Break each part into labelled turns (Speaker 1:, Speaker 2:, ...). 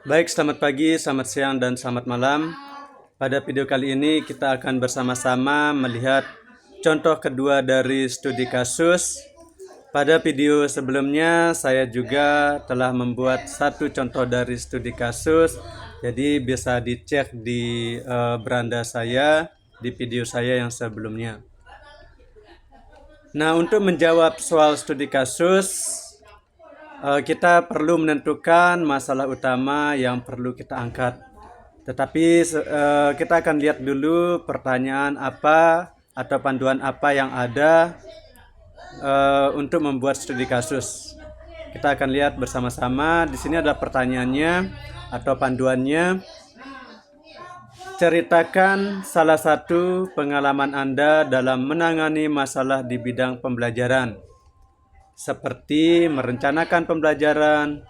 Speaker 1: Baik, selamat pagi, selamat siang, dan selamat malam. Pada video kali ini kita akan bersama-sama melihat contoh kedua dari studi kasus. Pada video sebelumnya saya juga telah membuat satu contoh dari studi kasus. Jadi bisa dicek di beranda saya, di video saya yang sebelumnya. Nah, untuk menjawab soal studi kasus, kita perlu menentukan masalah utama yang perlu kita angkat. Tetapi kita akan lihat dulu pertanyaan apa atau panduan apa yang ada untuk membuat studi kasus. Kita akan lihat bersama-sama. Di sini adalah pertanyaannya atau panduannya. Ceritakan salah satu pengalaman Anda dalam menangani masalah di bidang pembelajaran, seperti merencanakan pembelajaran,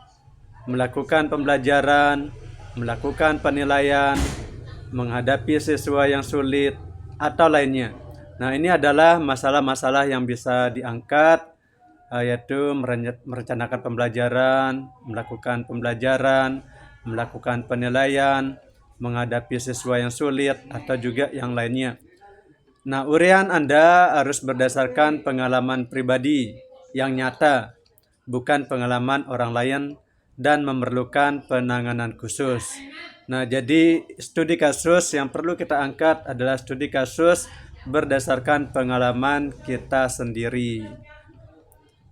Speaker 1: melakukan pembelajaran, melakukan penilaian, menghadapi siswa yang sulit, atau lainnya. Nah, ini adalah masalah-masalah yang bisa diangkat, yaitu merencanakan pembelajaran, melakukan penilaian, menghadapi siswa yang sulit, atau juga yang lainnya. Nah, uraian Anda harus berdasarkan pengalaman pribadi yang nyata, bukan pengalaman orang lain, dan memerlukan penanganan khusus. Nah, jadi studi kasus yang perlu kita angkat adalah studi kasus berdasarkan pengalaman kita sendiri.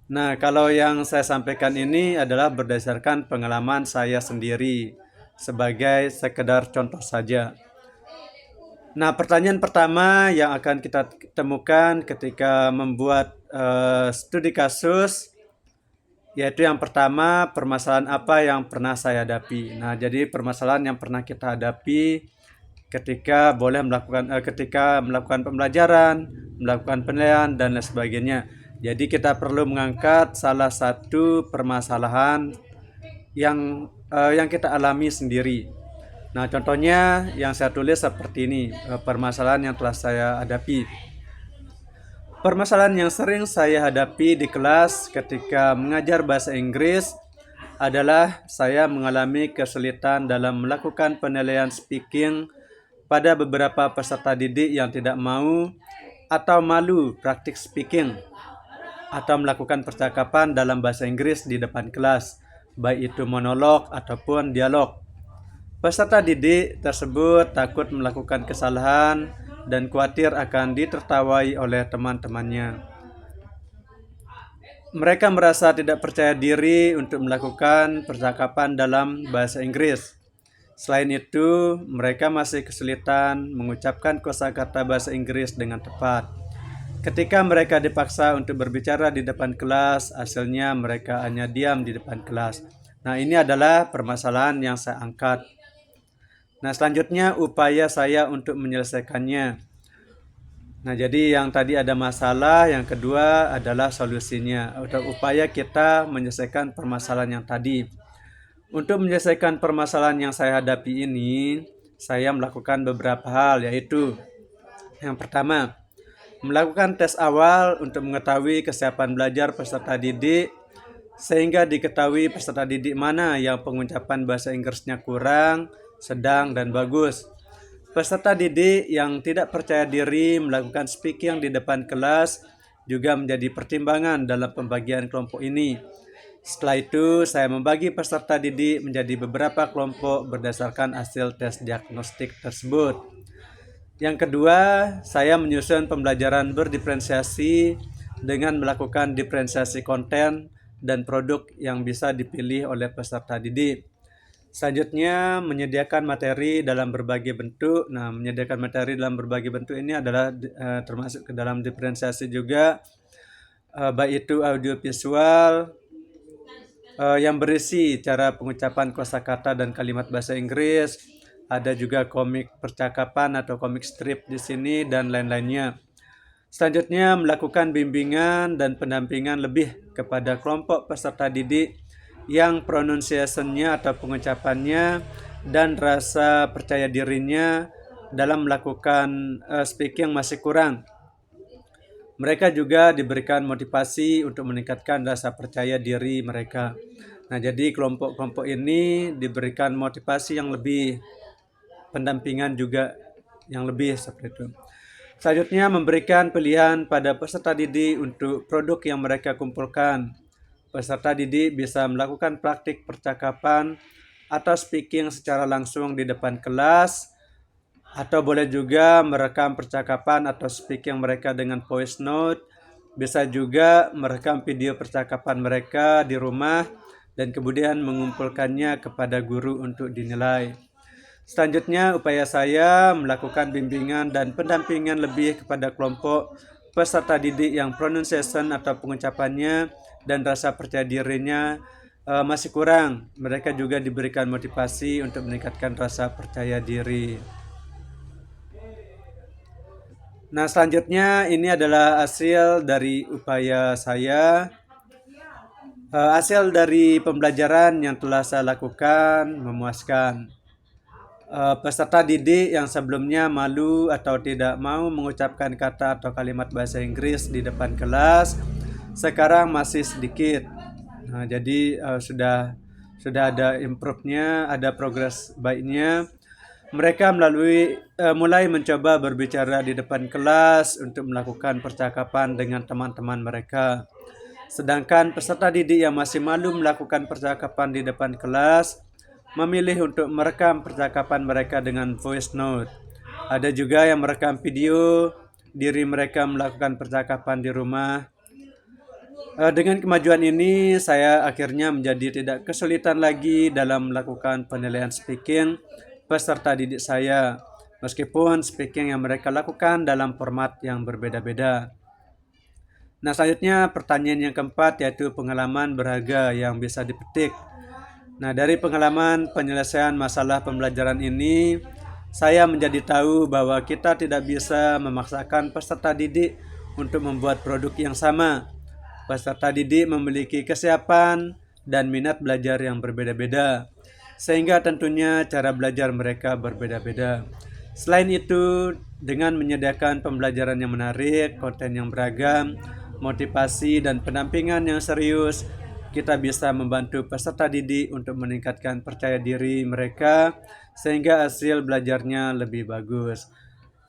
Speaker 1: Nah, kalau yang saya sampaikan ini adalah berdasarkan pengalaman saya sendiri, sebagai sekedar contoh saja. Nah, pertanyaan pertama yang akan kita temukan ketika membuat studi kasus, yaitu yang pertama, permasalahan apa yang pernah saya hadapi. Nah, jadi permasalahan yang pernah kita hadapi ketika melakukan pembelajaran, melakukan penilaian, dan lain sebagainya. Jadi kita perlu mengangkat salah satu permasalahan yang kita alami sendiri. Nah, contohnya yang saya tulis seperti ini, permasalahan yang telah saya hadapi. Permasalahan yang sering saya hadapi di kelas ketika mengajar bahasa Inggris adalah saya mengalami kesulitan dalam melakukan penilaian speaking pada beberapa peserta didik yang tidak mau atau malu praktik speaking atau melakukan percakapan dalam bahasa Inggris di depan kelas, baik itu monolog ataupun dialog. Peserta didik tersebut takut melakukan kesalahan dan khawatir akan ditertawai oleh teman-temannya. Mereka merasa tidak percaya diri untuk melakukan percakapan dalam bahasa Inggris. Selain itu, mereka masih kesulitan mengucapkan kosakata bahasa Inggris dengan tepat. Ketika mereka dipaksa untuk berbicara di depan kelas, hasilnya mereka hanya diam di depan kelas. Nah, ini adalah permasalahan yang saya angkat. Nah, selanjutnya upaya saya untuk menyelesaikannya. Nah, jadi yang tadi ada masalah, yang kedua adalah solusinya atau upaya kita menyelesaikan permasalahan yang tadi. Untuk menyelesaikan permasalahan yang saya hadapi ini, saya melakukan beberapa hal, yaitu yang pertama, melakukan tes awal untuk mengetahui kesiapan belajar peserta didik, sehingga diketahui peserta didik mana yang pengucapan bahasa Inggrisnya kurang, sedang, dan bagus. Peserta didik yang tidak percaya diri melakukan speaking di depan kelas juga menjadi pertimbangan dalam pembagian kelompok ini. Setelah itu, saya membagi peserta didik menjadi beberapa kelompok berdasarkan hasil tes diagnostik tersebut. Yang kedua, saya menyusun pembelajaran berdiferensiasi dengan melakukan diferensiasi konten dan produk yang bisa dipilih oleh peserta didik. Selanjutnya, menyediakan materi dalam berbagai bentuk. Nah, menyediakan materi dalam berbagai bentuk ini adalah termasuk ke dalam diferensiasi juga, baik itu audiovisual yang berisi cara pengucapan kosakata dan kalimat bahasa Inggris, ada juga komik percakapan atau komik strip di sini, dan lain-lainnya. Selanjutnya, melakukan bimbingan dan pendampingan lebih kepada kelompok peserta didik yang pronunciation-nya atau pengucapannya dan rasa percaya dirinya dalam melakukan speaking masih kurang. Mereka juga diberikan motivasi untuk meningkatkan rasa percaya diri mereka. Nah, jadi kelompok-kelompok ini diberikan motivasi yang lebih, pendampingan juga yang lebih seperti itu. Selanjutnya, memberikan pilihan pada peserta didik untuk produk yang mereka kumpulkan. Peserta didik bisa melakukan praktik percakapan atau speaking secara langsung di depan kelas, atau boleh juga merekam percakapan atau speaking mereka dengan voice note. Bisa juga merekam video percakapan mereka di rumah dan kemudian mengumpulkannya kepada guru untuk dinilai. Selanjutnya, upaya saya melakukan bimbingan dan pendampingan lebih kepada kelompok peserta didik yang pronunciation atau pengucapannya dan rasa percaya dirinya masih kurang. Mereka juga diberikan motivasi untuk meningkatkan rasa percaya diri. Nah, selanjutnya ini adalah hasil dari upaya saya. Hasil dari pembelajaran yang telah saya lakukan memuaskan. Peserta didik yang sebelumnya malu atau tidak mau mengucapkan kata atau kalimat bahasa Inggris di depan kelas, sekarang masih sedikit. Nah, jadi sudah ada improve-nya, ada progres baiknya. Mereka mulai mencoba berbicara di depan kelas untuk melakukan percakapan dengan teman-teman mereka. Sedangkan peserta didik yang masih malu melakukan percakapan di depan kelas memilih untuk merekam percakapan mereka dengan voice note. Ada juga yang merekam video diri mereka melakukan percakapan di rumah. Dengan kemajuan ini, saya akhirnya menjadi tidak kesulitan lagi dalam melakukan penilaian speaking peserta didik saya, meskipun speaking yang mereka lakukan dalam format yang berbeda-beda. Nah, selanjutnya pertanyaan yang keempat, yaitu pengalaman berharga yang bisa dipetik. Nah, dari pengalaman penyelesaian masalah pembelajaran ini, saya menjadi tahu bahwa kita tidak bisa memaksakan peserta didik untuk membuat produk yang sama. Peserta didik memiliki kesiapan dan minat belajar yang berbeda-beda, sehingga tentunya cara belajar mereka berbeda-beda. Selain itu, dengan menyediakan pembelajaran yang menarik, konten yang beragam, motivasi dan pendampingan yang serius, kita bisa membantu peserta didik untuk meningkatkan percaya diri mereka sehingga hasil belajarnya lebih bagus.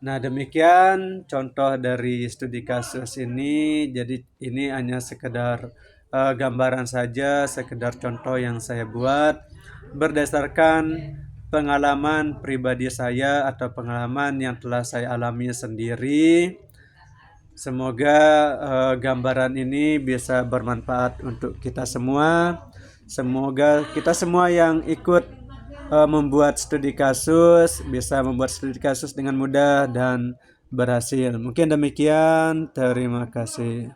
Speaker 1: Nah, demikian contoh dari studi kasus ini. Jadi ini hanya sekedar gambaran saja, sekedar contoh yang saya buat berdasarkan pengalaman pribadi saya atau pengalaman yang telah saya alami sendiri. Semoga gambaran ini bisa bermanfaat untuk kita semua. Semoga kita semua yang ikut membuat studi kasus bisa membuat studi kasus dengan mudah dan berhasil. Mungkin demikian. Terima kasih.